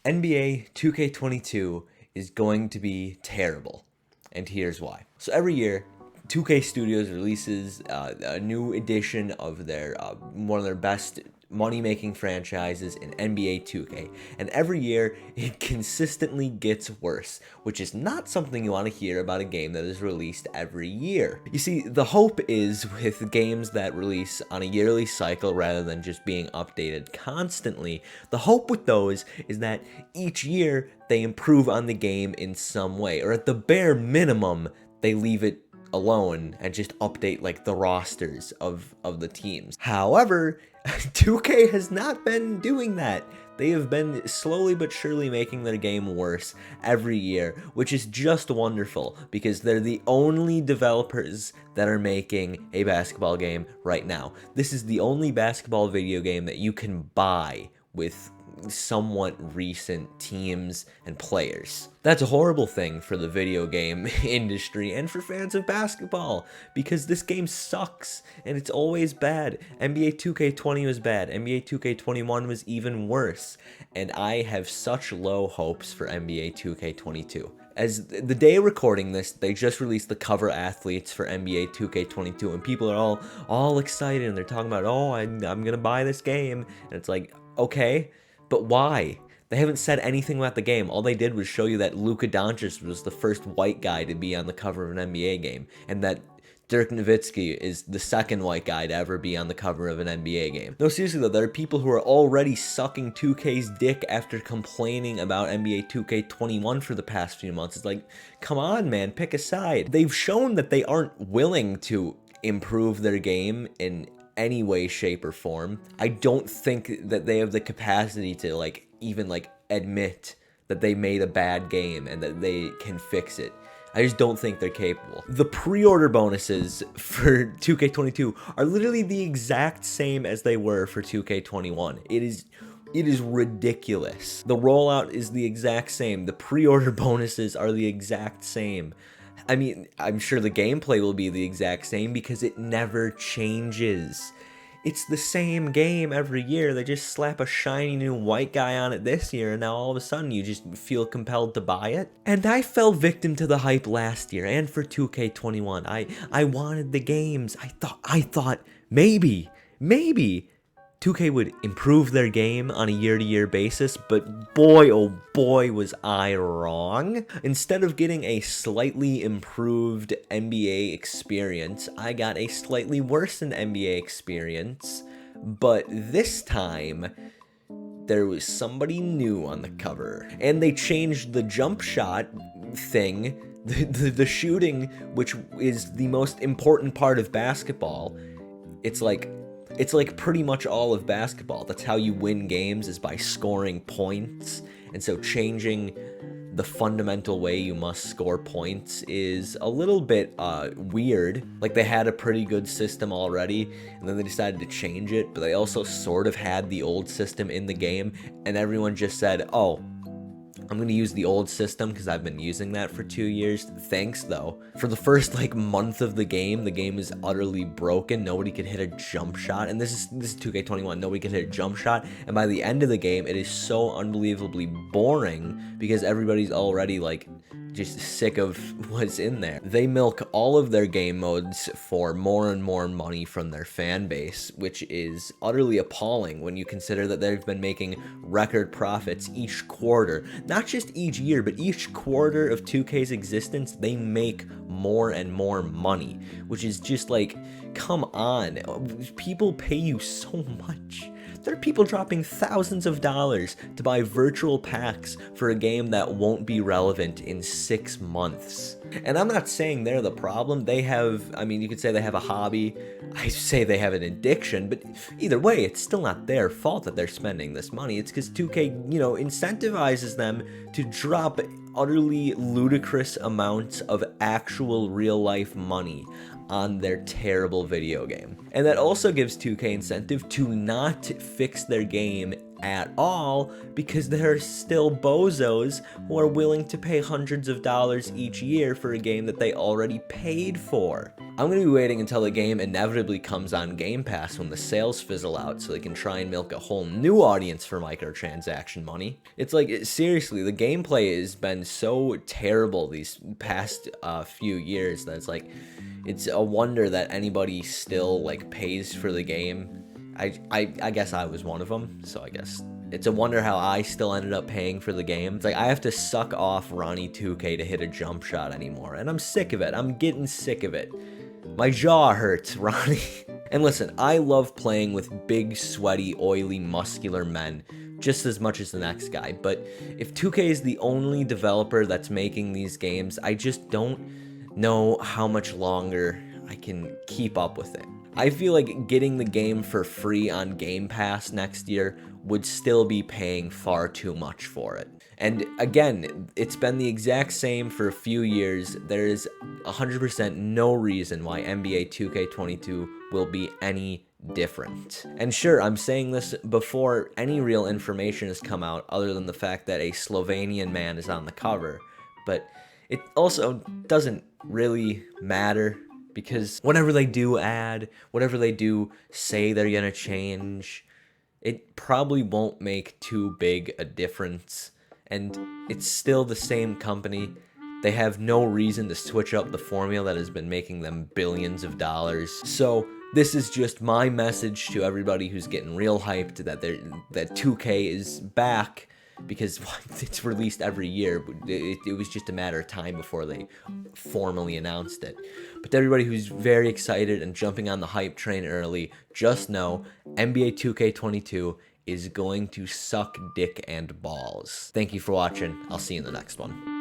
NBA 2K22 is going to be terrible, and here's why. So every year, 2K Studios releases a new edition of their one of their best money-making franchises in NBA 2K, and every year it consistently gets worse, which is not something you want to hear about a game that is released every year. You see, the hope is with games that release on a yearly cycle rather than just being updated constantly, the hope with those is that each year they improve on the game in some way, or at the bare minimum, they leave it alone and just update like the rosters of the teams. However, 2K has not been doing that. They have been slowly but surely making their game worse every year, which is just wonderful because they're the only developers that are making a basketball game right now. This is the only basketball video game that you can buy with somewhat recent teams and players. That's a horrible thing for the video game industry and for fans of basketball because this game sucks and it's always bad. NBA 2K20 was bad, NBA 2K21 was even worse, and I have such low hopes for NBA 2K22. As the day recording this, they just released the cover athletes for NBA 2K22, and people are all excited and they're talking about, oh, I'm gonna buy this game, and it's like, okay, but why? They haven't said anything about the game. All they did was show you that Luka Doncic was the first white guy to be on the cover of an NBA game, and that Dirk Nowitzki is the second white guy to ever be on the cover of an NBA game. No, seriously though, there are people who are already sucking 2K's dick after complaining about NBA 2K21 for the past few months. It's like, come on, man, pick a side. They've shown that they aren't willing to improve their game in any way, shape, or form. I don't think that they have the capacity to even admit that they made a bad game and that they can fix it. I just don't think they're capable. The pre-order bonuses for 2K22 are literally the exact same as they were for 2K21. It is ridiculous. The rollout is the exact same. The pre-order bonuses are the exact same. I mean, I'm sure the gameplay will be the exact same because it never changes. It's the same game every year. They just slap a shiny new white guy on it this year, and now all of a sudden you just feel compelled to buy it. And I fell victim to the hype last year and for 2K21. I wanted the games. I thought maybe 2K would improve their game on a year-to-year basis, but boy, oh boy, was I wrong. Instead of getting a slightly improved NBA experience, I got a slightly worsened NBA experience, but this time, there was somebody new on the cover, and they changed the jump shot thing, the shooting, which is the most important part of basketball. It's like pretty much all of basketball. That's how you win games, is by scoring points. And so changing the fundamental way you must score points is a little bit weird. Like, they had a pretty good system already, and then they decided to change it, but they also sort of had the old system in the game, and everyone just said, oh, I'm going to use the old system because I've been using that for 2 years. Thanks, though. For the first, month of the game is utterly broken. Nobody could hit a jump shot. And this is 2K21. Nobody could hit a jump shot. And by the end of the game, it is so unbelievably boring because everybody's already, just sick of what's in there. They milk all of their game modes for more and more money from their fan base, which is utterly appalling when you consider that they've been making record profits each quarter. Not just each year, but each quarter of 2K's existence, they make more and more money, which is just come on. People pay you so much. There are people dropping thousands of dollars to buy virtual packs for a game that won't be relevant in 6 months. And I'm not saying they're the problem. They have, you could say they have a hobby. I say they have an addiction, but either way, it's still not their fault that they're spending this money. It's because 2K, incentivizes them to drop utterly ludicrous amounts of actual real-life money on their terrible video game. And that also gives 2K incentive to not fix their game at all because there are still bozos who are willing to pay hundreds of dollars each year for a game that they already paid for. I'm going to be waiting until the game inevitably comes on Game Pass when the sales fizzle out so they can try and milk a whole new audience for microtransaction money. It's like, seriously, the gameplay has been so terrible these past few years that it's like, it's a wonder that anybody still like pays for the game. I guess I was one of them, so I guess it's a wonder how I still ended up paying for the game. It's like I have to suck off Ronnie 2K to hit a jump shot anymore, and I'm sick of it. I'm getting sick of it. My jaw hurts, Ronnie. And listen, I love playing with big, sweaty, oily, muscular men just as much as the next guy, but if 2K is the only developer that's making these games, I just don't know how much longer I can keep up with it. I feel like getting the game for free on Game Pass next year would still be paying far too much for it. And again, it's been the exact same for a few years. There is 100% no reason why NBA 2K22 will be any different. And sure, I'm saying this before any real information has come out other than the fact that a Slovenian man is on the cover, but it also doesn't really matter because whatever they do add, whatever they do say they're gonna change, it probably won't make too big a difference. And it's still the same company. They have no reason to switch up the formula that has been making them billions of dollars. So this is just my message to everybody who's getting real hyped that that 2K is back, because it's released every year. It was just a matter of time before they formally announced it. But to everybody who's very excited and jumping on the hype train early, just know NBA 2K22 is going to suck dick and balls. Thank you for watching. I'll see you in the next one.